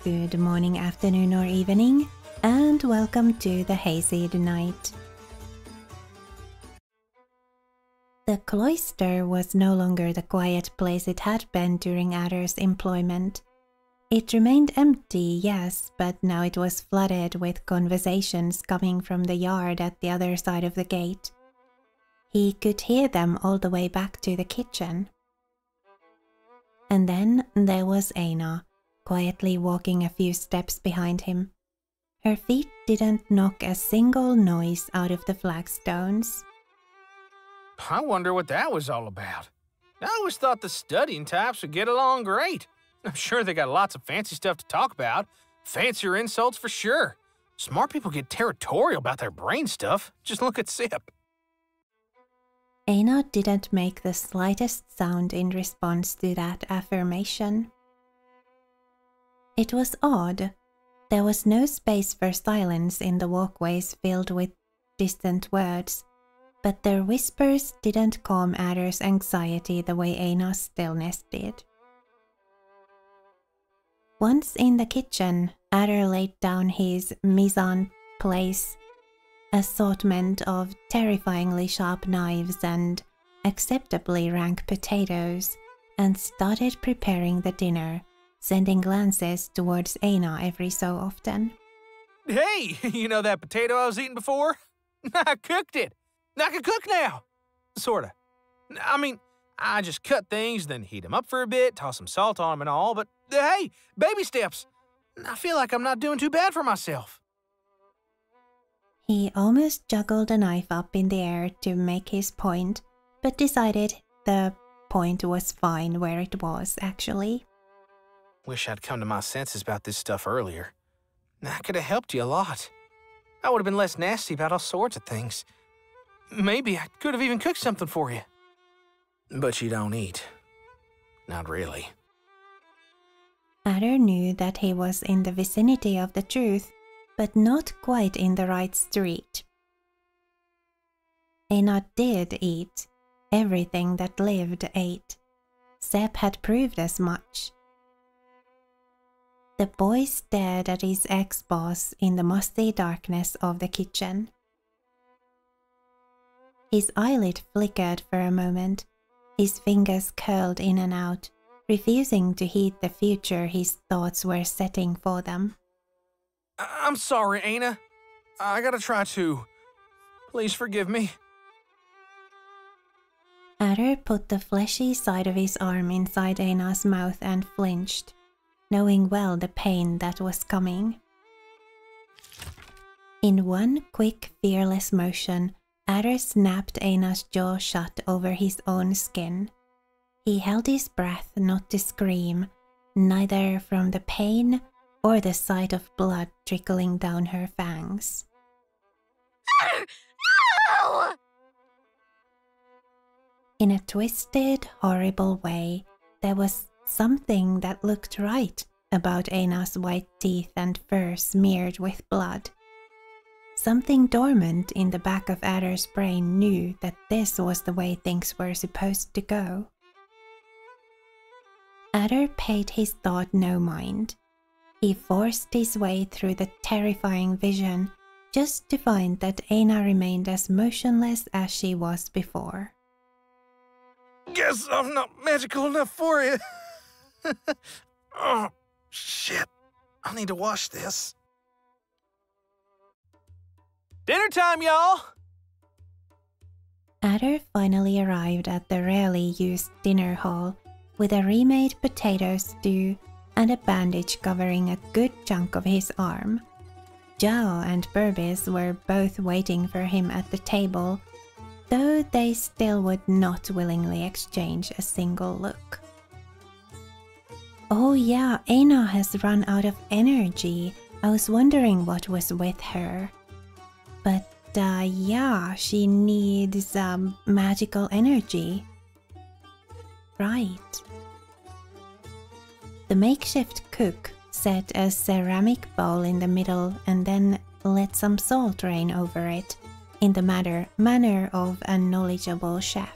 Good morning, afternoon, or evening, and welcome to the Hayseed night. The cloister was no longer the quiet place it had been during Adder's employment. It remained empty, yes, but now it was flooded with conversations coming from the yard at the other side of the gate. He could hear them all the way back to the kitchen. And then there was Aina, quietly walking a few steps behind him. Her feet didn't knock a single noise out of the flagstones. I wonder what that was all about. I always thought the studying types would get along great. I'm sure they got lots of fancy stuff to talk about. Fancier insults for sure. Smart people get territorial about their brain stuff. Just look at Sip. Aina didn't make the slightest sound in response to that affirmation. It was odd. There was no space for silence in the walkways filled with distant words, but their whispers didn't calm Adder's anxiety the way Aina's stillness did. Once in the kitchen, Adder laid down his mise-en-place assortment of terrifyingly sharp knives and acceptably rank potatoes and started preparing the dinner, sending glances towards Aina every so often. Hey, you know that potato I was eating before? I cooked it. I can cook now. Sorta. I mean, I just cut things, then heat them up for a bit, toss some salt on them and all, but hey, baby steps. I feel like I'm not doing too bad for myself. He almost juggled a knife up in the air to make his point, but decided the point was fine where it was, actually. Wish I'd come to my senses about this stuff earlier. I could have helped you a lot. I would have been less nasty about all sorts of things. Maybe I could have even cooked something for you. But you don't eat. Not really. Adder knew that he was in the vicinity of the truth, but not quite in the right street. Aina did eat. Everything that lived ate. Sep had proved as much. The boy stared at his ex-boss in the musty darkness of the kitchen. His eyelid flickered for a moment, his fingers curled in and out, refusing to heed the future his thoughts were setting for them. I'm sorry, Aina. I gotta try to. Please forgive me. Adder put the fleshy side of his arm inside Aina's mouth and flinched, knowing well the pain that was coming. In one quick, fearless motion, Adder snapped Aina's jaw shut over his own skin. He held his breath not to scream, neither from the pain or the sight of blood trickling down her fangs. No! In a twisted, horrible way, there was something that looked right about Aina's white teeth and fur smeared with blood. Something dormant in the back of Adder's brain knew that this was the way things were supposed to go. Adder paid his thought no mind. He forced his way through the terrifying vision just to find that Aina remained as motionless as she was before. Guess I'm not magical enough for you. Oh, shit. I need to wash this. Dinner time, y'all! Adder finally arrived at the rarely used dinner hall with a remade potato stew and a bandage covering a good chunk of his arm. Zhao and Burbis were both waiting for him at the table, though they still would not willingly exchange a single look. Oh yeah, Aina has run out of energy. I was wondering what was with her. But yeah, she needs magical energy. Right. The makeshift cook set a ceramic bowl in the middle and then let some salt rain over it, in the manner of a knowledgeable chef.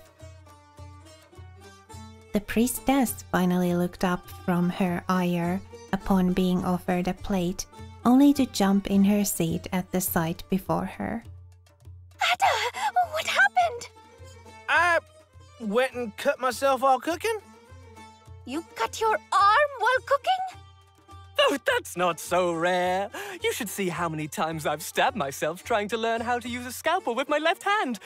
The priestess finally looked up from her ire, a upon being offered a plate, only to jump in her seat at the sight before her. Ada, what happened? I went and cut myself while cooking. You cut your arm while cooking? Oh, that's not so rare. You should see how many times I've stabbed myself trying to learn how to use a scalpel with my left hand.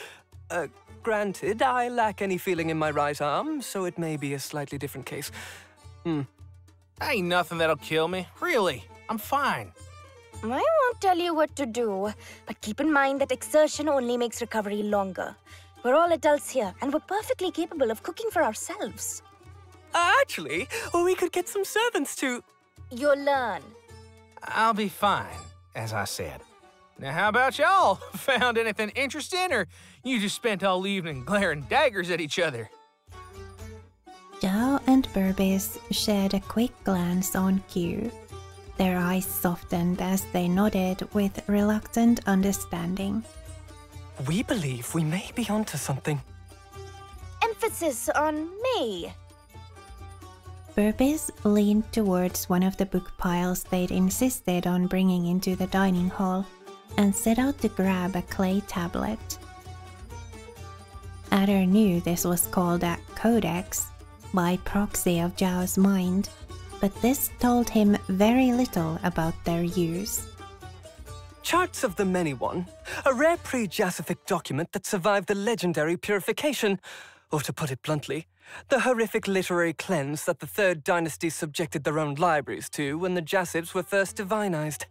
Granted, I lack any feeling in my right arm, so it may be a slightly different case. Ain't nothing that'll kill me. Really, I'm fine. I won't tell you what to do, but keep in mind that exertion only makes recovery longer. We're all adults here, and we're perfectly capable of cooking for ourselves. Actually, we could get some servants to... You'll learn. I'll be fine, as I said. Now, how about y'all? Found anything interesting, or you just spent all evening glaring daggers at each other? Zhao and Burbis shared a quick glance on Q. Their eyes softened as they nodded with reluctant understanding. We believe we may be onto something. Emphasis on may. Burbis leaned towards one of the book piles they'd insisted on bringing into the dining hall and set out to grab a clay tablet. Adder knew this was called a codex, by proxy of Zhao's mind, but this told him very little about their use. Charts of the Many One, a rare pre-Jassific document that survived the legendary purification, or to put it bluntly, the horrific literary cleanse that the Third Dynasty subjected their own libraries to when the Jassips were first divinized.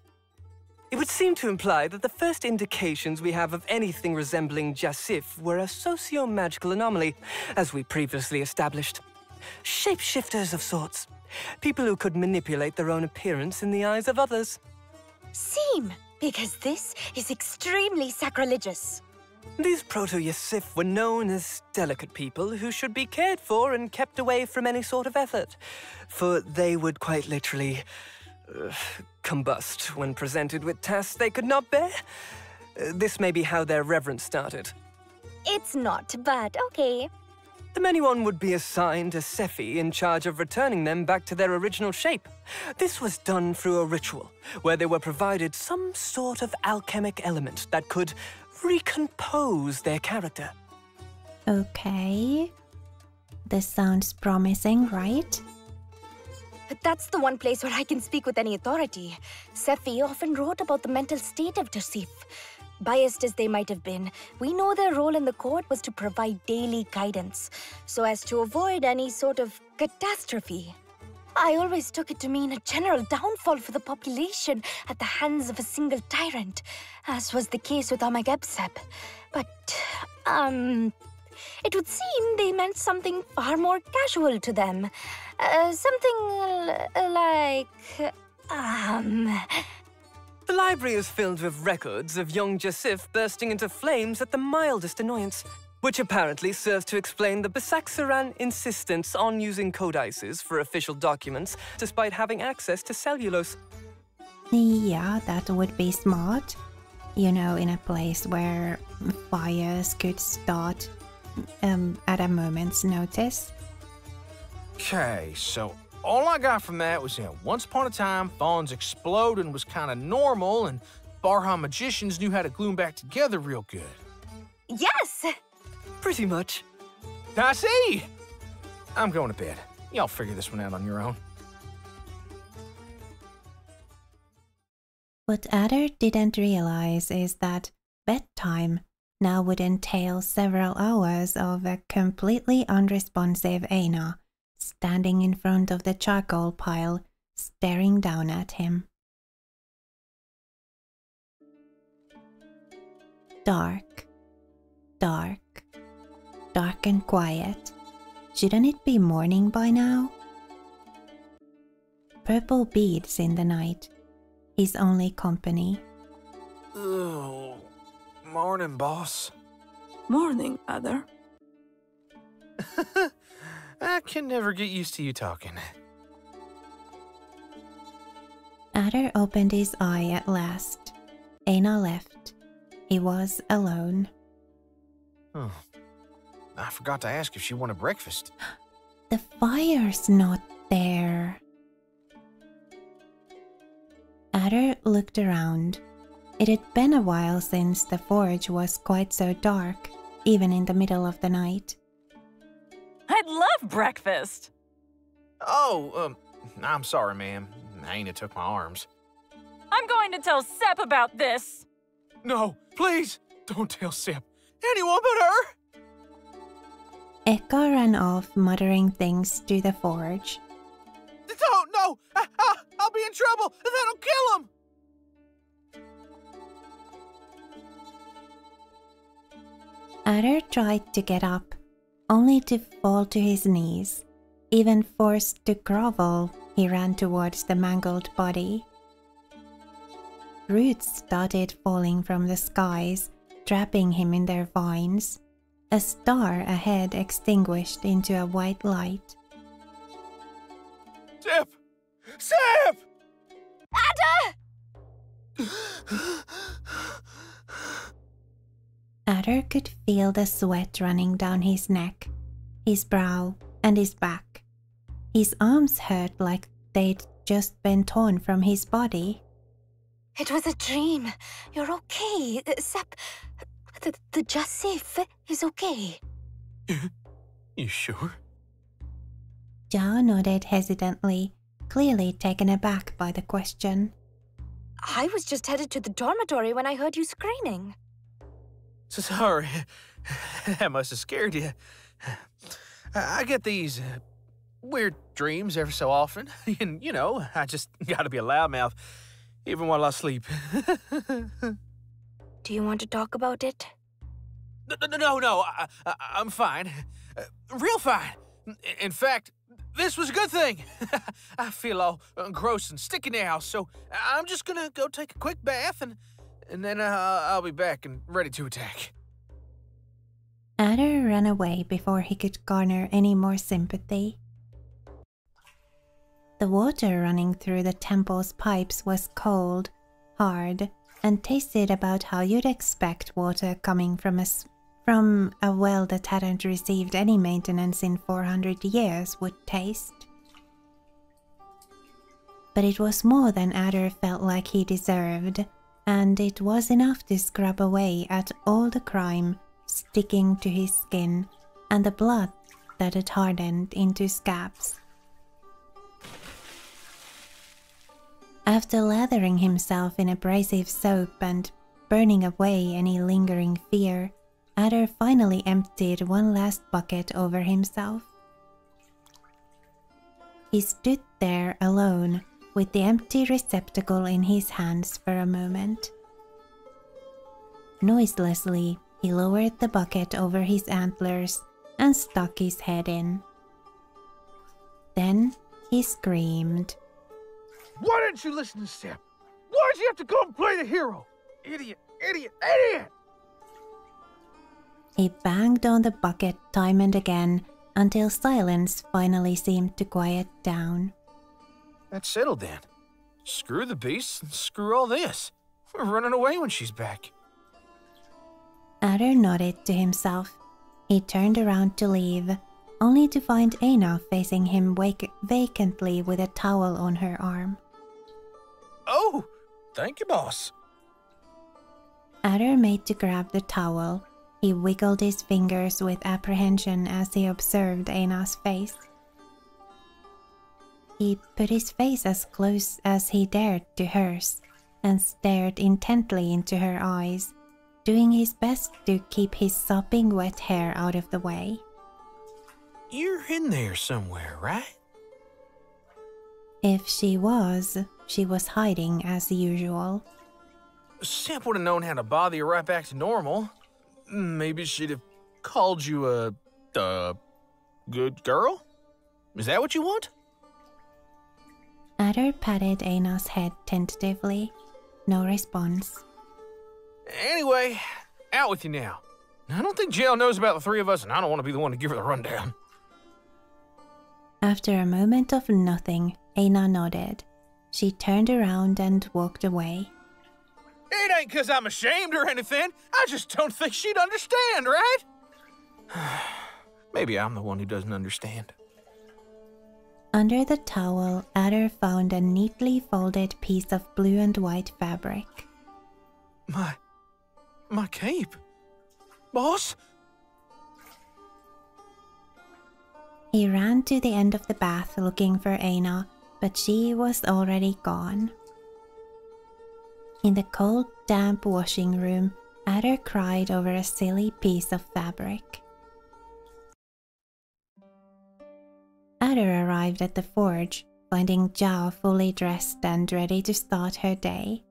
It would seem to imply that the first indications we have of anything resembling Jassif were a socio-magical anomaly, as we previously established. Shapeshifters of sorts. People who could manipulate their own appearance in the eyes of others. Seem, because this is extremely sacrilegious. These proto-Yassif were known as delicate people who should be cared for and kept away from any sort of effort, for they would quite literally combust when presented with tasks they could not bear. This may be how their reverence started. It's not, but okay. The Many One would be assigned a Sephi in charge of returning them back to their original shape. This was done through a ritual, where they were provided some sort of alchemic element that could recompose their character. Okay. This sounds promising, right? But that's the one place where I can speak with any authority. Sephi often wrote about the mental state of Jasif. Biased as they might have been, we know their role in the court was to provide daily guidance, so as to avoid any sort of catastrophe. I always took it to mean a general downfall for the population at the hands of a single tyrant, as was the case with Amagebsep. But, it would seem they meant something far more casual to them. Something like, The library is filled with records of young Jasif bursting into flames at the mildest annoyance, which apparently serves to explain the Basaxaran insistence on using codices for official documents, despite having access to cellulose. Yeah, that would be smart. You know, in a place where fires could start at a moment's notice. Okay, so all I got from that was, once upon a time, fawns exploding was kind of normal, and Barha magicians knew how to glue them back together real good. yes! Pretty much. I see! I'm going to bed. Y'all figure this one out on your own. What Adder didn't realize is that bedtime now would entail several hours of a completely unresponsive Aina standing in front of the charcoal pile, staring down at him. Dark, dark, dark and quiet. Shouldn't it be morning by now? Purple beads in the night, his only company. Oh, morning, boss. Morning, Adder. I can never get used to you talking. Adder opened his eye at last. Aina left. He was alone. Oh, I forgot to ask if she wanted breakfast. The fire's not there. Adder looked around. It had been a while since the forge was quite so dark, even in the middle of the night. I'd love breakfast. Oh, I'm sorry, ma'am. Aina took my arms. I'm going to tell Sep about this. No, please, don't tell Sep. Anyone but her! Eka ran off, muttering things to the forge. Don't, no! I'll be in trouble! That'll kill him! Adder tried to get up, only to fall to his knees. Even forced to grovel, he ran towards the mangled body. Roots started falling from the skies, trapping him in their vines. A star ahead extinguished into a white light. Sep! Sep! Adder! Adder could feel the sweat running down his neck, his brow, and his back. His arms hurt like they'd just been torn from his body. It was a dream. You're okay. Sep, the Jasif is okay. You sure? Zhao nodded hesitantly, clearly taken aback by the question. I was just headed to the dormitory when I heard you screaming. So sorry. That must have scared you. I get these weird dreams every so often. And, you know, I just gotta be a loudmouth, even while I sleep. Do you want to talk about it? No, I'm fine. Real fine. In fact, this was a good thing. I feel all gross and sticky now, so I'm just gonna go take a quick bath and then I'll be back and ready to attack. Adder ran away before he could garner any more sympathy. The water running through the temple's pipes was cold, hard, and tasted about how you'd expect water coming from a well that hadn't received any maintenance in 400 years would taste. But it was more than Adder felt like he deserved, and it was enough to scrub away at all the crime sticking to his skin and the blood that had hardened into scabs. After lathering himself in abrasive soap and burning away any lingering fear, Adder finally emptied one last bucket over himself. He stood there alone, with the empty receptacle in his hands for a moment. Noiselessly, he lowered the bucket over his antlers and stuck his head in. Then he screamed. Why didn't you listen to Sep? Why'd you have to go and play the hero? Idiot, idiot, idiot! He banged on the bucket time and again until silence finally seemed to quiet down. That's settled then. Screw the beast and screw all this. We're running away when she's back. Adder nodded to himself. He turned around to leave, only to find Aina facing him vacantly with a towel on her arm. Oh, thank you, boss. Adder made to grab the towel. He wiggled his fingers with apprehension as he observed Aina's face. He put his face as close as he dared to hers and stared intently into her eyes, doing his best to keep his sopping wet hair out of the way. You're in there somewhere, right? If she was hiding as usual. Sep would have known how to bother you right back to normal. Maybe she'd have called you a good girl? Is that what you want? Adder patted Aina's head tentatively. No response. Anyway, out with you now. I don't think Jail knows about the three of us, and I don't want to be the one to give her the rundown. After a moment of nothing, Aina nodded. She turned around and walked away. It ain't 'cause I'm ashamed or anything. I just don't think she'd understand, right? Maybe I'm the one who doesn't understand. Under the towel, Adder found a neatly folded piece of blue and white fabric. My cape. Boss? He ran to the end of the bath looking for Aina, but she was already gone. In the cold, damp washing room, Adder cried over a silly piece of fabric. Adder arrived at the forge, finding Zhao fully dressed and ready to start her day.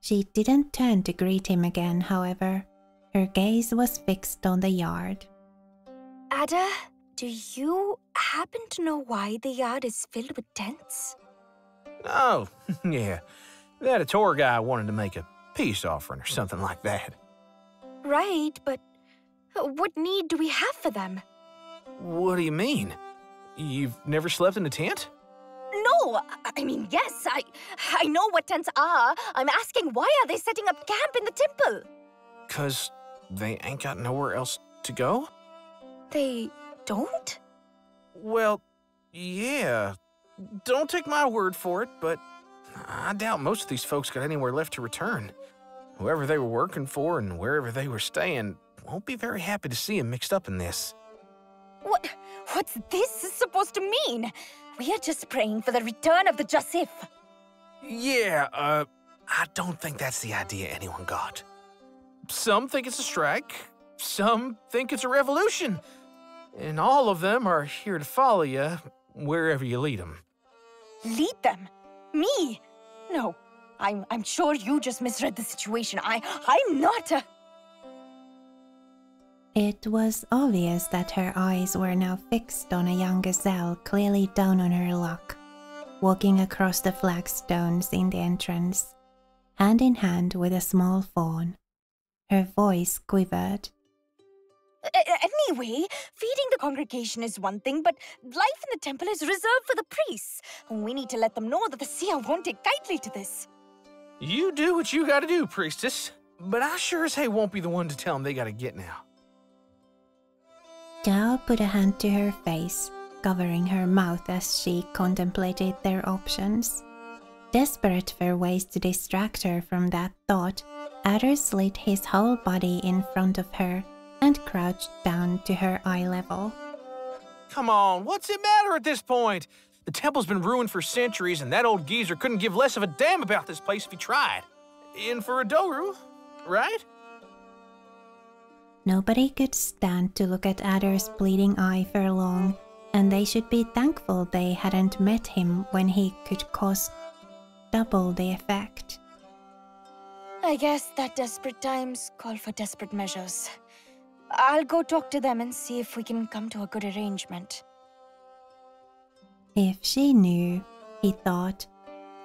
She didn't turn to greet him again, however. Her gaze was fixed on the yard. Ada, do you happen to know why the yard is filled with tents? Oh, yeah. That a tour guy wanted to make a peace offering or something like that. Right, but what need do we have for them? What do you mean? You've never slept in a tent? No, I mean, yes, I know what tents are. I'm asking, why are they setting up camp in the temple? 'Cause they ain't got nowhere else to go? They don't? Well, yeah. Don't take my word for it, but I doubt most of these folks got anywhere left to return. Whoever they were working for and wherever they were staying won't be very happy to see them mixed up in this. What's this supposed to mean? We are just praying for the return of the Joseph. Yeah, I don't think that's the idea anyone got. Some think it's a strike, some think it's a revolution, and all of them are here to follow you wherever you lead them. Lead them? Me? No, I'm sure you just misread the situation. I'm not a... It was obvious that her eyes were now fixed on a young gazelle clearly down on her luck, walking across the flagstones in the entrance, hand in hand with a small fawn. Her voice quivered. Anyway, feeding the congregation is one thing, but life in the temple is reserved for the priests. We need to let them know that the seer won't take kindly to this. You do what you gotta do, priestess, but I sure as hell won't be the one to tell them they gotta get now. Zhao put a hand to her face, covering her mouth as she contemplated their options. Desperate for ways to distract her from that thought, Adder slid his whole body in front of her and crouched down to her eye level. Come on, what's it matter at this point? The temple's been ruined for centuries, and that old geezer couldn't give less of a damn about this place if he tried. In for a Doru, right? Nobody could stand to look at Adder's bleeding eye for long, and they should be thankful they hadn't met him when he could cause double the effect. I guess that desperate times call for desperate measures. I'll go talk to them and see if we can come to a good arrangement. If she knew, he thought,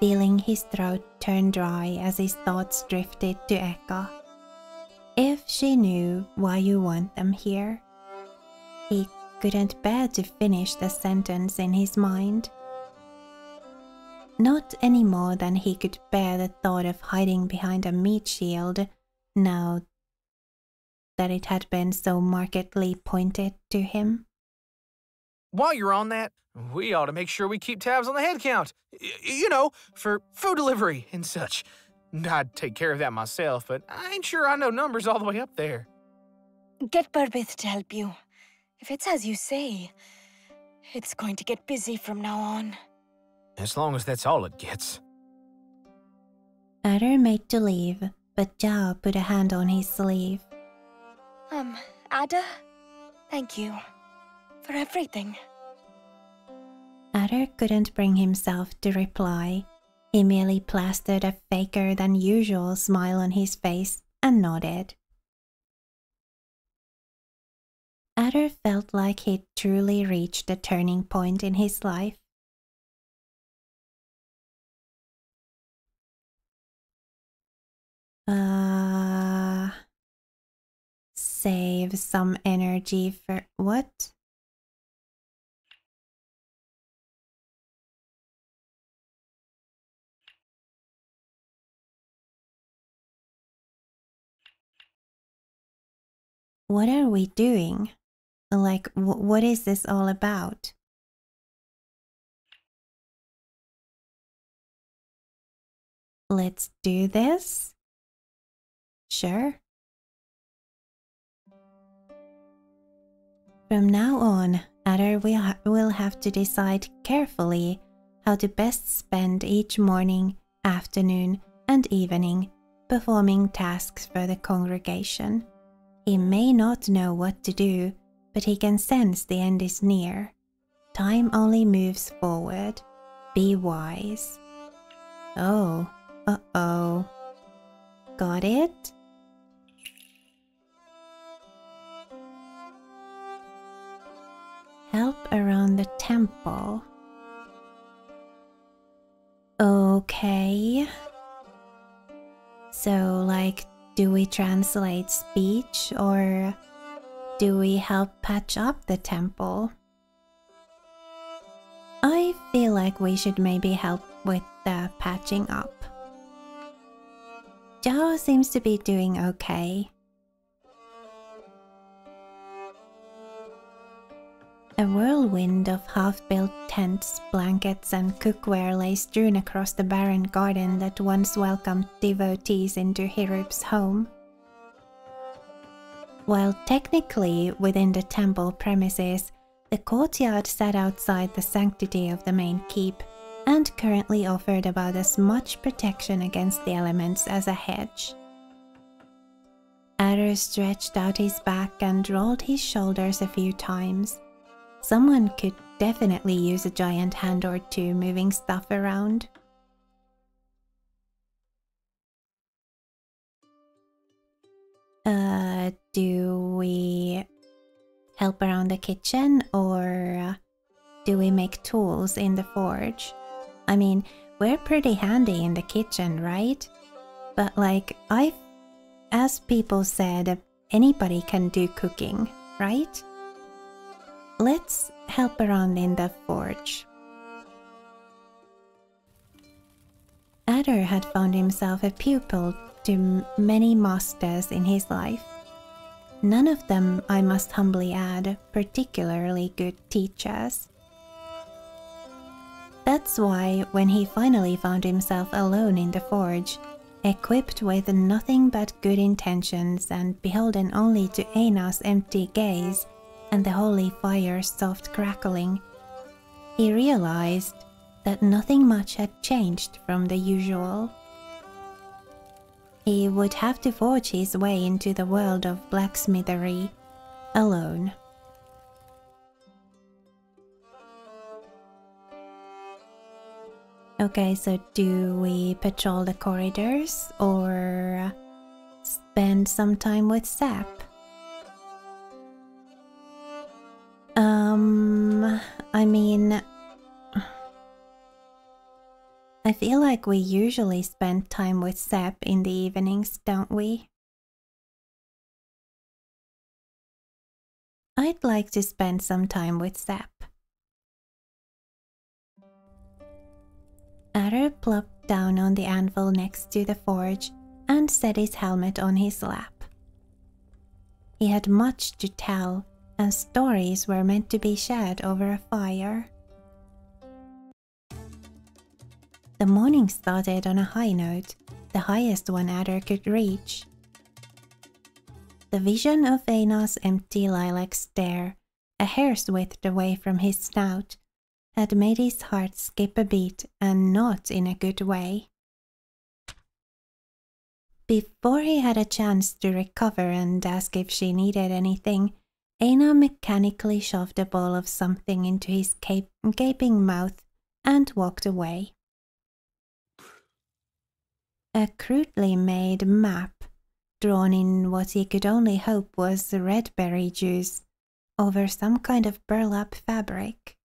feeling his throat turn dry as his thoughts drifted to Eka. If she knew why you want them here. He couldn't bear to finish the sentence in his mind. Not any more than he could bear the thought of hiding behind a meat shield, now that it had been so markedly pointed to him. While you're on that, we ought to make sure we keep tabs on the head count. You know, for food delivery and such. I'd take care of that myself, but I ain't sure I know numbers all the way up there. Get Burbith to help you. If it's as you say, it's going to get busy from now on. As long as that's all it gets. Adder made to leave, but Zhao put a hand on his sleeve. Ada, thank you for everything. Adder couldn't bring himself to reply. He merely plastered a faker than usual smile on his face and nodded. Adder felt like he'd truly reached a turning point in his life. Save some energy for what? What are we doing? Like, what is this all about? Let's do this? Sure. From now on, Adder will have to decide carefully how to best spend each morning, afternoon, and evening performing tasks for the congregation. He may not know what to do, but he can sense the end is near. Time only moves forward. Be wise. Oh, uh-oh. Got it? Help around the temple. Okay. So, like, do we translate speech or do we help patch up the temple? I feel like we should maybe help with the patching up. Zhao seems to be doing okay. A whirlwind of half-built tents, blankets, and cookware lay strewn across the barren garden that once welcomed devotees into Hirup's home. While technically within the temple premises, the courtyard sat outside the sanctity of the main keep and currently offered about as much protection against the elements as a hedge. Adder stretched out his back and rolled his shoulders a few times. Someone could definitely use a giant hand or two moving stuff around. Do we help around the kitchen or do we make tools in the forge? I mean, we're pretty handy in the kitchen, right? But like, as people said, anybody can do cooking, right? Let's help around in the forge. Adder had found himself a pupil to many masters in his life. None of them, I must humbly add, particularly good teachers. That's why when he finally found himself alone in the forge, equipped with nothing but good intentions and beholden only to Eina's empty gaze and the holy fire's soft crackling, he realized that nothing much had changed from the usual. He would have to forge his way into the world of blacksmithery alone. Okay, so do we patrol the corridors or spend some time with Sap? I mean, I feel like we usually spend time with Sap in the evenings, don't we? I'd like to spend some time with Sap. Adder plopped down on the anvil next to the forge and set his helmet on his lap. He had much to tell, and stories were meant to be shared over a fire. The morning started on a high note, the highest one Adder could reach. The vision of Eina's empty lilac stare, a hair's width away from his snout, had made his heart skip a beat, and not in a good way. Before he had a chance to recover and ask if she needed anything, Eina mechanically shoved a ball of something into his gaping mouth and walked away. A crudely made map, drawn in what he could only hope was red berry juice, over some kind of burlap fabric.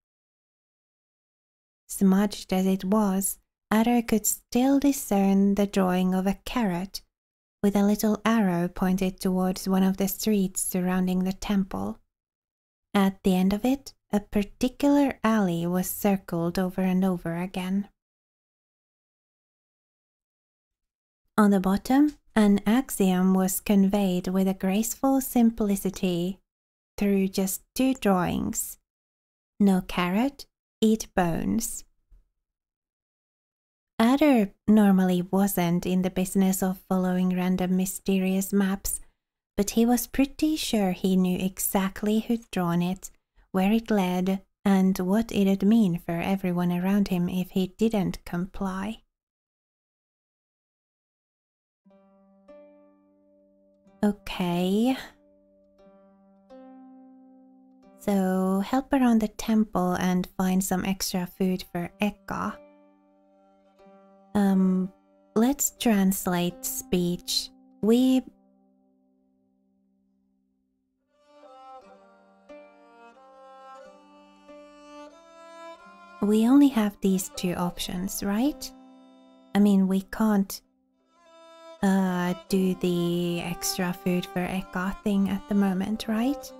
Smudged as it was, Adder could still discern the drawing of a carrot, with a little arrow pointed towards one of the streets surrounding the temple. At the end of it, a particular alley was circled over and over again. On the bottom, an axiom was conveyed with a graceful simplicity through just 2 drawings. No carrot, eat bones. Adder normally wasn't in the business of following random mysterious maps, but he was pretty sure he knew exactly who'd drawn it, where it led, and what it'd mean for everyone around him if he didn't comply. Okay. So help around the temple and find some extra food for Eka. Let's translate speech. We only have these two options, right? I mean, we can't do the extra food for Eka thing at the moment, right?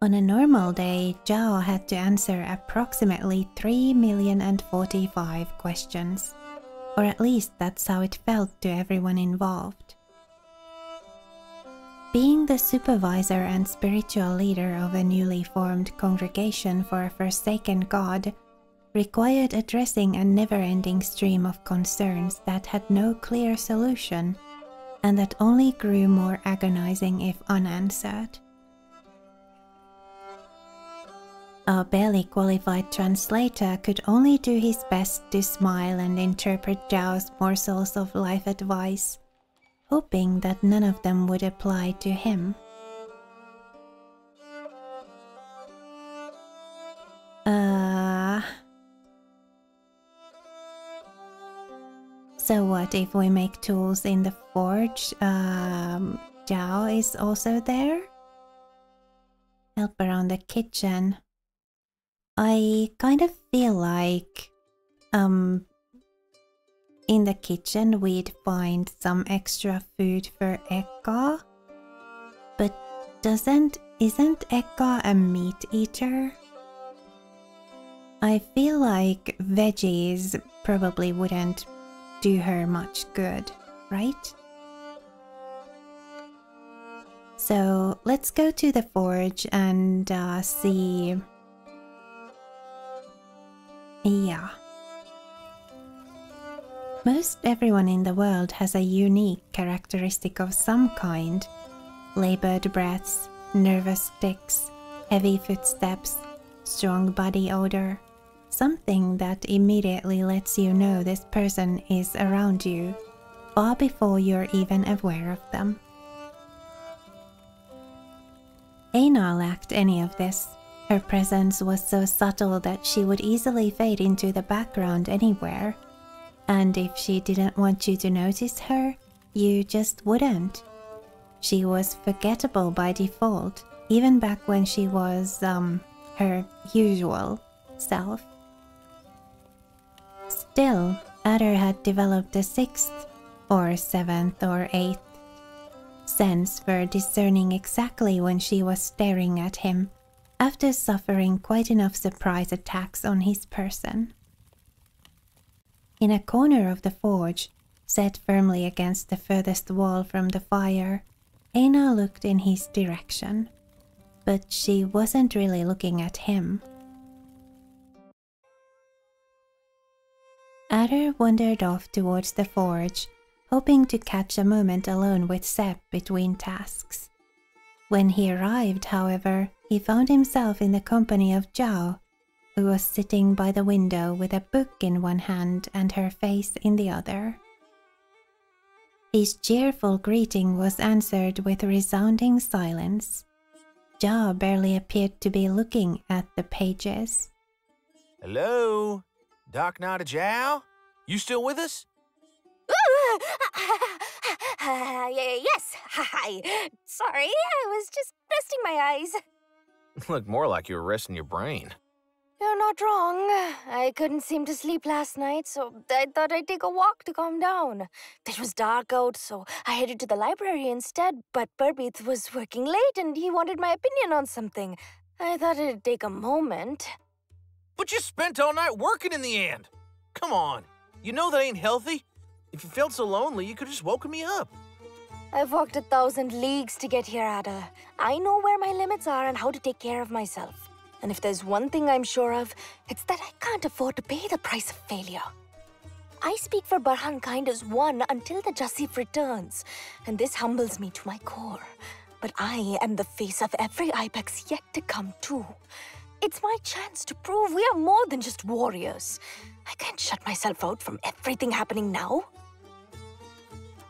On a normal day, Zhao had to answer approximately 3,045,000 questions, or at least that's how it felt to everyone involved. Being the supervisor and spiritual leader of a newly formed congregation for a forsaken god required addressing a never-ending stream of concerns that had no clear solution, and that only grew more agonizing if unanswered. A barely qualified translator could only do his best to smile and interpret Zhao's morsels of life advice, hoping that none of them would apply to him. So what if we make tools in the forge? Zhao is also there? Help around the kitchen. I kind of feel like in the kitchen we'd find some extra food for Eka. But isn't Eka a meat eater? I feel like veggies probably wouldn't do her much good, right? So let's go to the forge and see. Yeah. Most everyone in the world has a unique characteristic of some kind. Labored breaths, nervous tics, heavy footsteps, strong body odor. Something that immediately lets you know this person is around you, far before you're even aware of them. Aina lacked any of this. Her presence was so subtle that she would easily fade into the background anywhere. And if she didn't want you to notice her, you just wouldn't. She was forgettable by default, even back when she was, her usual self. Still, Adder had developed a sixth, or seventh, or eighth sense for discerning exactly when she was staring at him, after suffering quite enough surprise attacks on his person. In a corner of the forge, set firmly against the furthest wall from the fire, Aina looked in his direction, but she wasn't really looking at him. Adder wandered off towards the forge, hoping to catch a moment alone with Sepp between tasks. When he arrived, however, he found himself in the company of Zhao, who was sitting by the window with a book in one hand and her face in the other. His cheerful greeting was answered with resounding silence. Zhao barely appeared to be looking at the pages. Hello? Doc Nada Zhao? You still with us? Yes, hi. Sorry, I was just resting my eyes. Looked more like you were resting your brain. You're not wrong. I couldn't seem to sleep last night, so I thought I'd take a walk to calm down. It was dark out, so I headed to the library instead, but Burbith was working late and he wanted my opinion on something. I thought it'd take a moment. But you spent all night working in the end. Come on, you know that ain't healthy. If you felt so lonely, you could have just woken me up. I've walked 1,000 leagues to get here, Ada. I know where my limits are and how to take care of myself. And if there's one thing I'm sure of, it's that I can't afford to pay the price of failure. I speak for Barhan kind as one until the Jasif returns, and this humbles me to my core. But I am the face of every ibex yet to come too. It's my chance to prove we are more than just warriors. I can't shut myself out from everything happening now.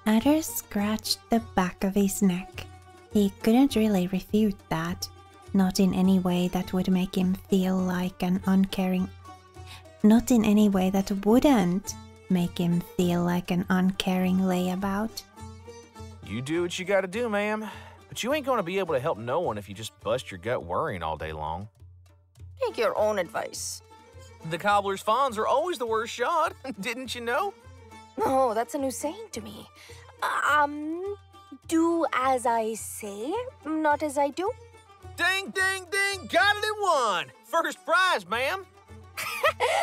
Adder scratched the back of his neck. He couldn't really refute that, not in any way that would make him feel like an uncaring... Not in any way that wouldn't make him feel like an uncaring layabout. You do what you gotta do, ma'am. But you ain't gonna be able to help no one if you just bust your gut worrying all day long. Take your own advice. The cobbler's fawns are always the worst shot, didn't you know? Oh, that's a new saying to me. Do as I say, not as I do? Ding, ding, ding! Got it in one! First prize, ma'am!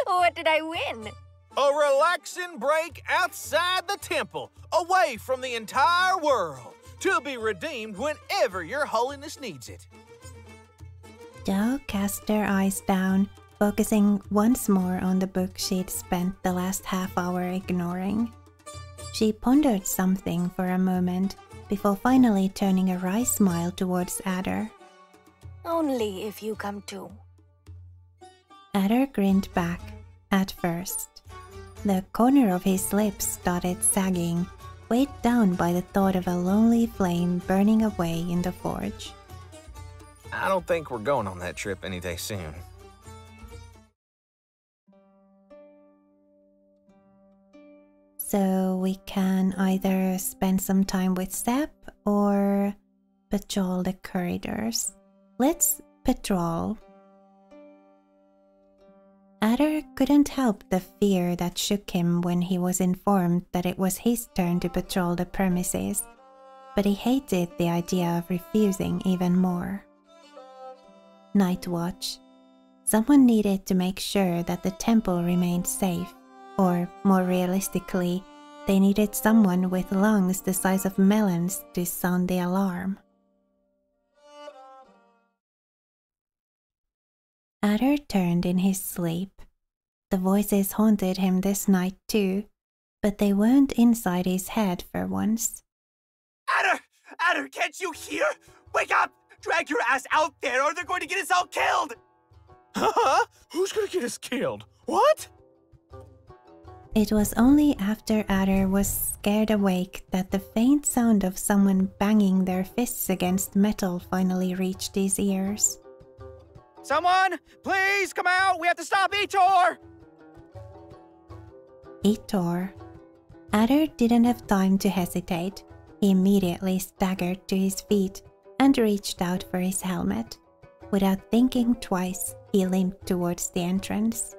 What did I win? A relaxing break outside the temple, away from the entire world, to be redeemed whenever your holiness needs it. Jo cast her eyes down, focusing once more on the book she'd spent the last half hour ignoring. She pondered something for a moment before finally turning a wry smile towards Adder. Only if you come too. Adder grinned back, at first. The corner of his lips started sagging, weighed down by the thought of a lonely flame burning away in the forge. I don't think we're going on that trip any day soon. So we can either spend some time with Sep or patrol the corridors. Let's patrol. Adder couldn't help the fear that shook him when he was informed that it was his turn to patrol the premises, but he hated the idea of refusing even more. Night watch. Someone needed to make sure that the temple remained safe, or more realistically, they needed someone with lungs the size of melons to sound the alarm. Adder turned in his sleep. The voices haunted him this night too, but they weren't inside his head for once. Adder! Adder, can't you hear? Wake up! Drag your ass out there or they're going to get us all killed! Huh? Who's gonna get us killed? What? It was only after Adder was scared awake that the faint sound of someone banging their fists against metal finally reached his ears. Someone, please come out! We have to stop Etor! Etor. Adder didn't have time to hesitate. He immediately staggered to his feet and reached out for his helmet. Without thinking twice, he limped towards the entrance.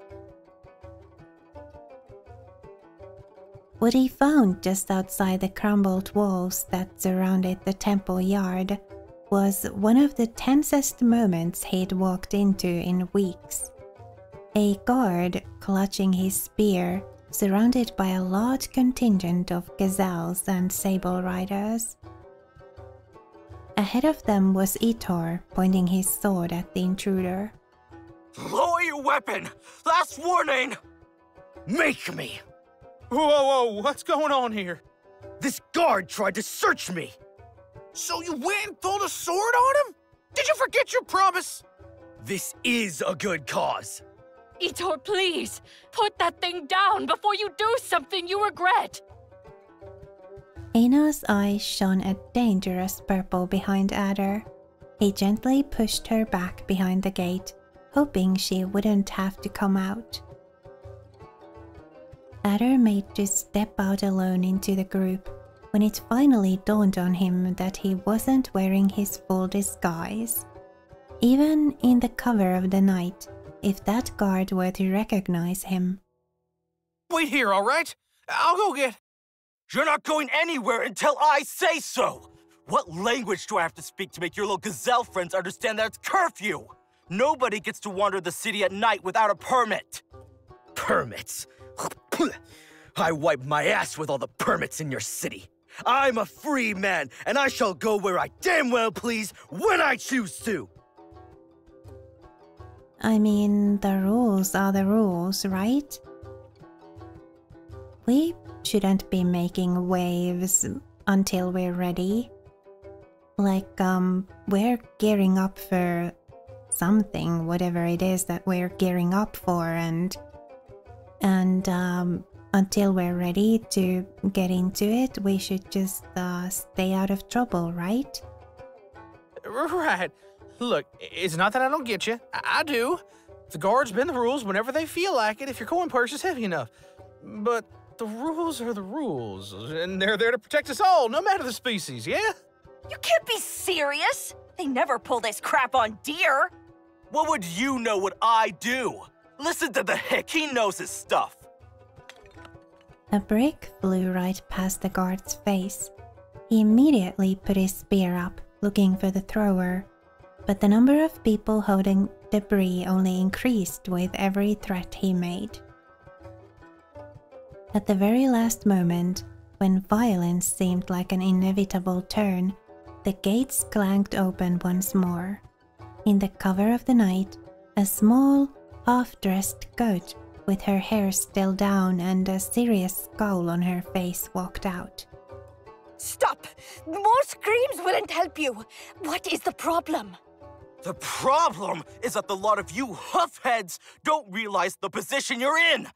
What he found just outside the crumbled walls that surrounded the temple yard was one of the tensest moments he'd walked into in weeks. A guard clutching his spear, surrounded by a large contingent of gazelles and sable riders. Ahead of them was Etor, pointing his sword at the intruder. Lower your weapon! Last warning! Make me! Whoa, what's going on here? This guard tried to search me! So you went and pulled a sword on him? Did you forget your promise? This is a good cause. Etor, please! Put that thing down before you do something you regret! Aina's eyes shone a dangerous purple behind Adder. He gently pushed her back behind the gate, hoping she wouldn't have to come out. Adder made to step out alone into the group when it finally dawned on him that he wasn't wearing his full disguise. Even in the cover of the night, if that guard were to recognize him. Wait here, all right? I'll go get... You're not going anywhere until I say so! What language do I have to speak to make your little gazelle friends understand that it's curfew? Nobody gets to wander the city at night without a permit. Permits? I wipe my ass with all the permits in your city. I'm a free man, and I shall go where I damn well please, when I choose to. I mean, the rules are the rules, right? We shouldn't be making waves until we're ready. Like, we're gearing up for something, whatever it is that we're gearing up for, and until we're ready to get into it, we should just stay out of trouble, right? Right. Look, it's not that I don't get you. I do. The guards bend the rules whenever they feel like it if your coin purse is heavy enough. But the rules are the rules, and they're there to protect us all, no matter the species, yeah? You can't be serious! They never pull this crap on deer! What would you know what I do? Listen to the hick, he knows his stuff. A brick flew right past the guard's face. He immediately put his spear up, looking for the thrower, but the number of people holding debris only increased with every threat he made. At the very last moment, when violence seemed like an inevitable turn, the gates clanged open once more. In the cover of the night, a small, half-dressed goat with her hair still down and a serious scowl on her face walked out. Stop! More screams wouldn't help you. What is the problem? The problem is that the lot of you huffheads don't realize the position you're in.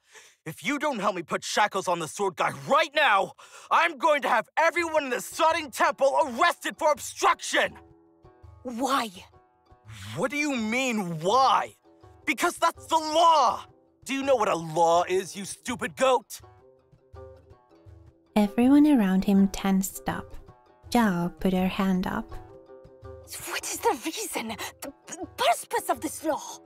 If you don't help me put shackles on the sword guy right now, I'm going to have everyone in the Sodding Temple arrested for obstruction! Why? What do you mean, why? Because that's the law! Do you know what a law is, you stupid goat? Everyone around him tensed up. Zhao put her hand up. What is the reason, the purpose of this law?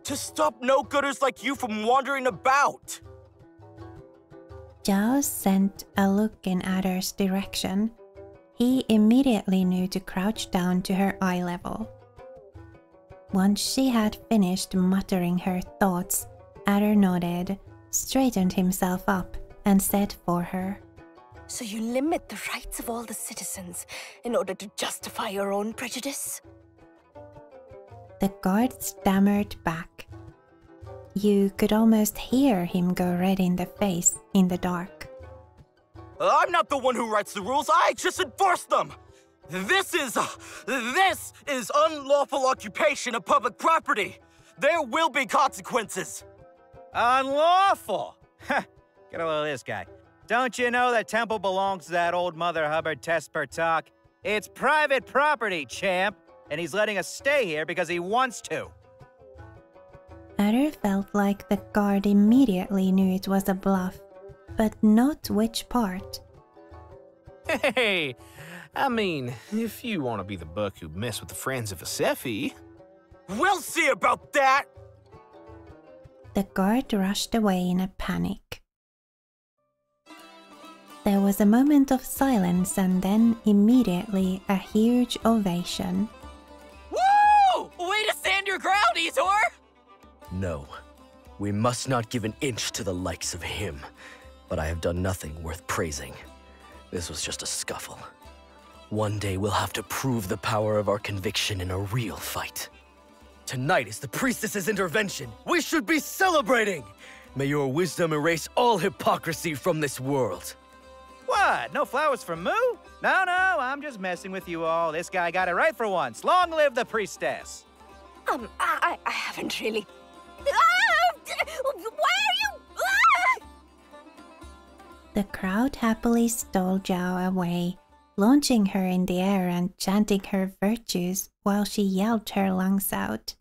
To stop no-gooders like you from wandering about. Zhao sent a look in Adder's direction. He immediately knew to crouch down to her eye level. Once she had finished muttering her thoughts, Adder nodded, straightened himself up, and said for her, So you limit the rights of all the citizens in order to justify your own prejudice? The guard stammered back. You could almost hear him go red in the face in the dark. I'm not the one who writes the rules, I just enforce them! This is unlawful occupation of public property! There will be consequences! Unlawful? Get a load of this guy. Don't you know the temple belongs to that old Mother Hubbard Tespertalk? It's private property, champ, and he's letting us stay here because he wants to. Adder felt like the guard immediately knew it was a bluff, but not which part. Hey, I mean, if you want to be the buck who messed with the friends of Asefi... We'll see about that! The guard rushed away in a panic. There was a moment of silence and then immediately a huge ovation. Woo! Way to stand your ground, Etor! No, we must not give an inch to the likes of him. But I have done nothing worth praising. This was just a scuffle. One day we'll have to prove the power of our conviction in a real fight. Tonight is the priestess's intervention. We should be celebrating! May your wisdom erase all hypocrisy from this world. What? No flowers for Moo? No, I'm just messing with you all. This guy got it right for once. Long live the priestess. I haven't really... Why are you... The crowd happily stole Zhao away, launching her in the air and chanting her virtues while she yelled her lungs out.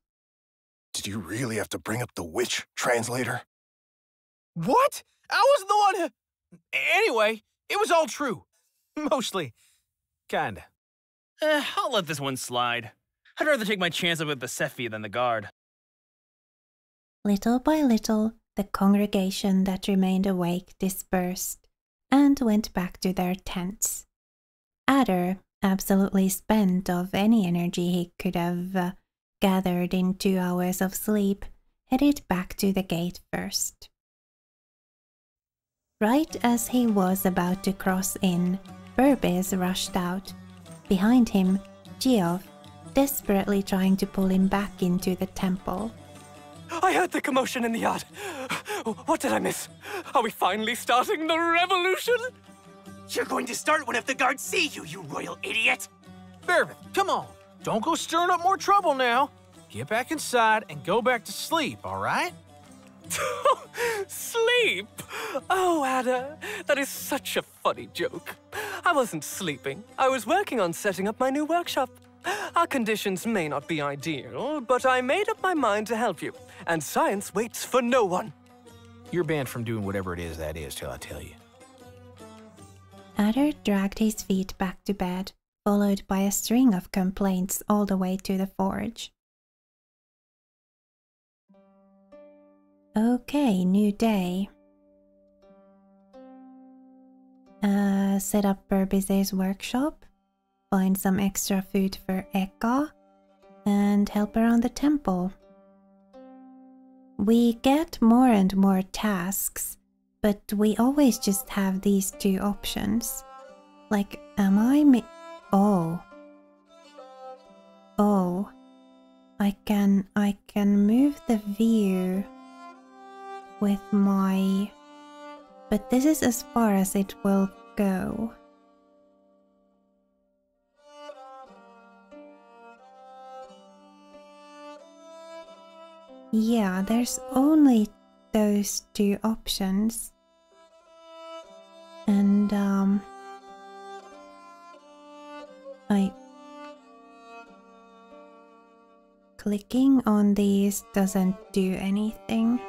Did you really have to bring up the witch, translator? What? I wasn't the one who... Anyway, it was all true. Mostly. Kinda. I'll let this one slide. I'd rather take my chances with the Asefi than the guard. Little by little, the congregation that remained awake dispersed and went back to their tents. Adder, absolutely spent of any energy he could have gathered in 2 hours of sleep, headed back to the gate first. Right as he was about to cross in, Burbis rushed out. Behind him, Geoff, desperately trying to pull him back into the temple. I heard the commotion in the yard. What did I miss? Are we finally starting the revolution? You're going to start one if the guards see you, you royal idiot! Bearbeth, come on. Don't go stirring up more trouble now. Get back inside and go back to sleep, all right? Sleep? Oh, Ada, that is such a funny joke. I wasn't sleeping. I was working on setting up my new workshop. Our conditions may not be ideal, but I made up my mind to help you, and science waits for no one. You're banned from doing whatever it is that is till I tell you. Adder dragged his feet back to bed, followed by a string of complaints all the way to the forge. Okay, new day. Set up Burbiz's workshop, find some extra food for Eka, and help around the temple. We get more and more tasks, but we always just have these two options. Like, am I Oh. Oh. I can move the view with my... But this is as far as it will go. Yeah, there's only those two options. And clicking on these doesn't do anything.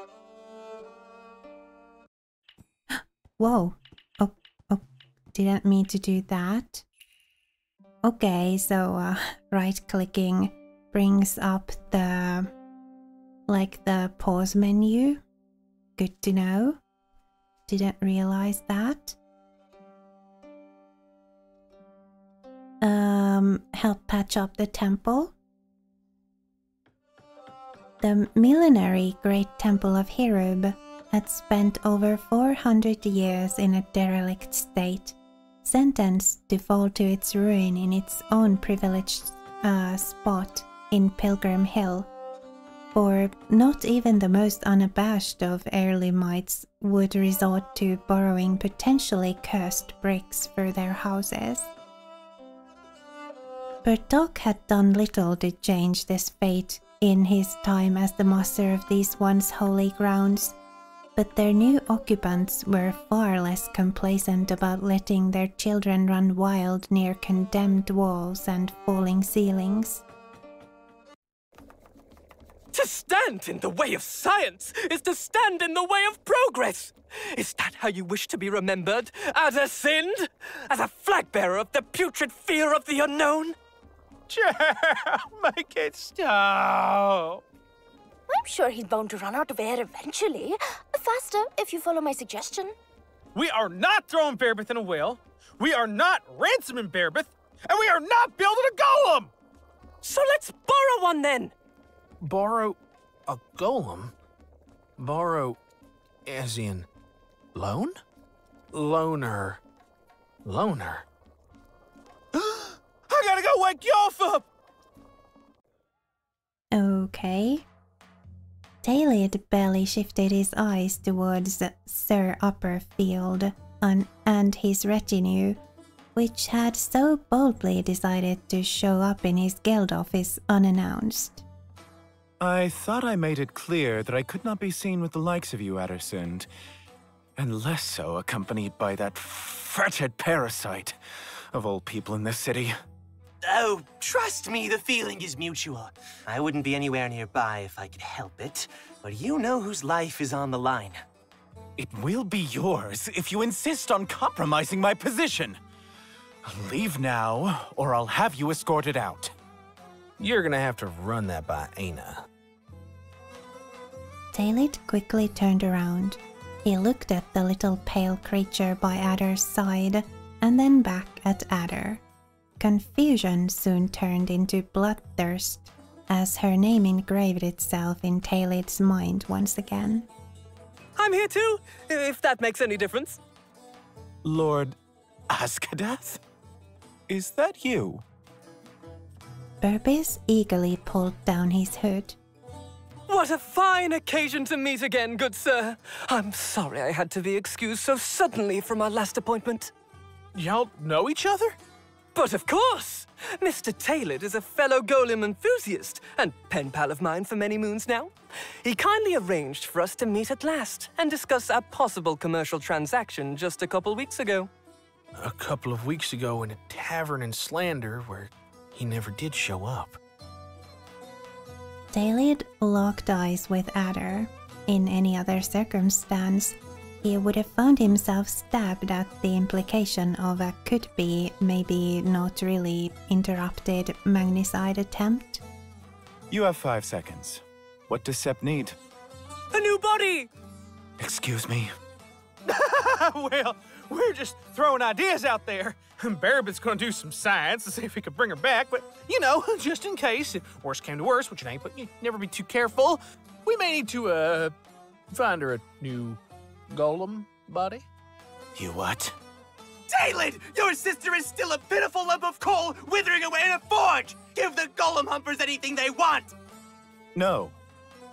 Whoa. Oh, didn't mean to do that. Okay, so right-clicking brings up the pause menu. Good to know. Didn't realize that. Help patch up the temple. The millenary Great Temple of Hirub had spent over 400 years in a derelict state, sentenced to fall to its ruin in its own privileged spot in Pilgrim Hill. For not even the most unabashed of Erlemites would resort to borrowing potentially cursed bricks for their houses. Bertok had done little to change this fate in his time as the master of these once holy grounds, but their new occupants were far less complacent about letting their children run wild near condemned walls and falling ceilings. To stand in the way of science is to stand in the way of progress! Is that how you wish to be remembered, Ada Sind? As a flag-bearer of the putrid fear of the unknown? Make it stop! I'm sure he's bound to run out of air eventually. Faster, if you follow my suggestion. We are not throwing Bearbeth in a well. We are not ransoming Bearbeth. And we are not building a golem! So let's borrow one then! Borrow a golem? Borrow as in loan? Loner. I gotta go wake y'all up! Okay. Tailid barely shifted his eyes towards Sir Upperfield and his retinue, which had so boldly decided to show up in his guild office unannounced. I thought I made it clear that I could not be seen with the likes of you, Addersund, and less so accompanied by that fetid parasite of all people in this city. Oh, trust me, the feeling is mutual. I wouldn't be anywhere nearby if I could help it, but you know whose life is on the line. It will be yours if you insist on compromising my position. Leave now, or I'll have you escorted out. You're gonna have to run that by Aina. Tailid quickly turned around. He looked at the little pale creature by Adder's side, and then back at Adder. Confusion soon turned into bloodthirst, as her name engraved itself in Tailid's mind once again. I'm here too, if that makes any difference. Lord Askadath? Is that you? Burbiz eagerly pulled down his hood. What a fine occasion to meet again, good sir. I'm sorry I had to be excused so suddenly from our last appointment. Y'all know each other? But of course! Mr. Taylor is a fellow golem enthusiast and pen pal of mine for many moons now. He kindly arranged for us to meet at last and discuss a possible commercial transaction just a couple weeks ago. A couple of weeks ago in a tavern in Slander where he never did show up. Taylid locked eyes with Adder. In any other circumstance, he would have found himself stabbed at the implication of a could-be, maybe not really interrupted magnicide attempt. You have 5 seconds. What does Sepp need? A new body! Excuse me? Well, we're just throwing ideas out there. Barabit's gonna do some science to see if he can bring her back, but, you know, just in case, if worse came to worse, which it ain't, but you never be too careful, we may need to, find her a new golem body. You what? Taylid, your sister is still a pitiful lump of coal withering away in a forge! Give the golem humpers anything they want! No.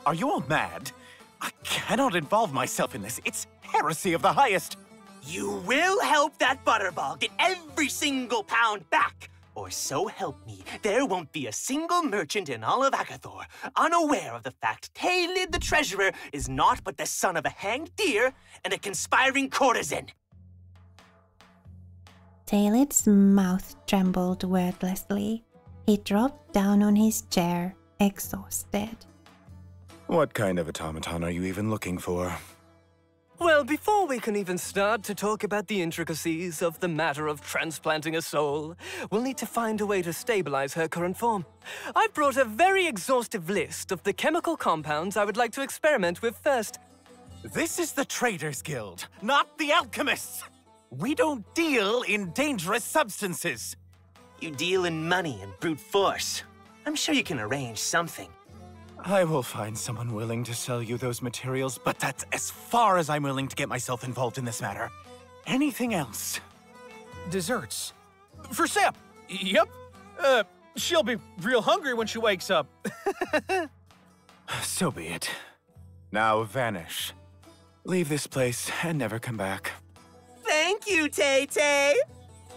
Are you all mad? I cannot involve myself in this. It's heresy of the highest. You will help that butterball get every single pound back, or so help me, there won't be a single merchant in all of Agathor unaware of the fact Taylid the treasurer is naught but the son of a hanged deer and a conspiring courtesan. Taylid's mouth trembled wordlessly. He dropped down on his chair, exhausted. What kind of automaton are you even looking for? Well, before we can even start to talk about the intricacies of the matter of transplanting a soul, we'll need to find a way to stabilize her current form. I've brought a very exhaustive list of the chemical compounds I would like to experiment with first. This is the Traders Guild, not the Alchemists. We don't deal in dangerous substances. You deal in money and brute force. I'm sure you can arrange something. I will find someone willing to sell you those materials, but that's as far as I'm willing to get myself involved in this matter. Anything else? Desserts. For Sepp. Yep. She'll be real hungry when she wakes up. So be it. Now vanish. Leave this place and never come back. Thank you, Tay-Tay!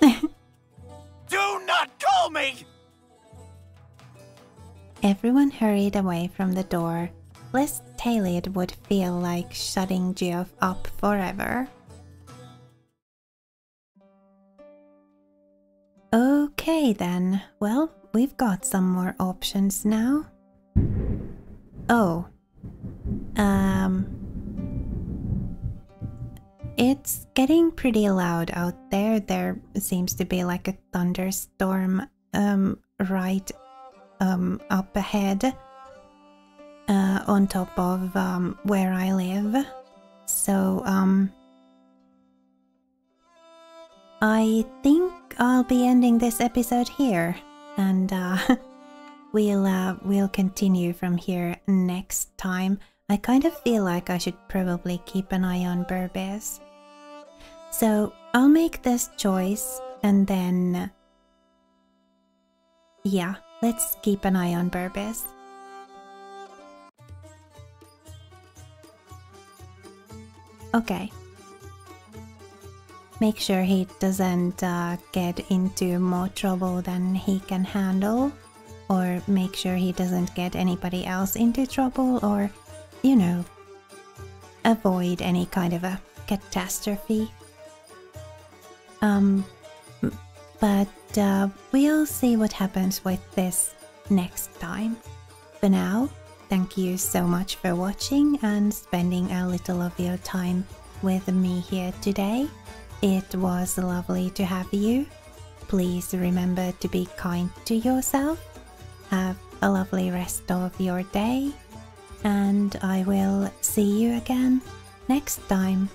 Do not call me! Everyone hurried away from the door, lest Taylid would feel like shutting Geoff up forever. Okay then, well, we've got some more options now. Oh. It's getting pretty loud out there. There seems to be like a thunderstorm, right up ahead, on top of where I live. So I think I'll be ending this episode here, and we'll continue from here next time. I kind of feel like I should probably keep an eye on Burbis. So I'll make this choice, and then yeah, let's keep an eye on Burbis. Okay. Make sure he doesn't get into more trouble than he can handle, or make sure he doesn't get anybody else into trouble, or, you know, avoid any kind of a catastrophe. But we'll see what happens with this next time. For now, thank you so much for watching and spending a little of your time with me here today. It was lovely to have you. Please remember to be kind to yourself. Have a lovely rest of your day, and I will see you again next time.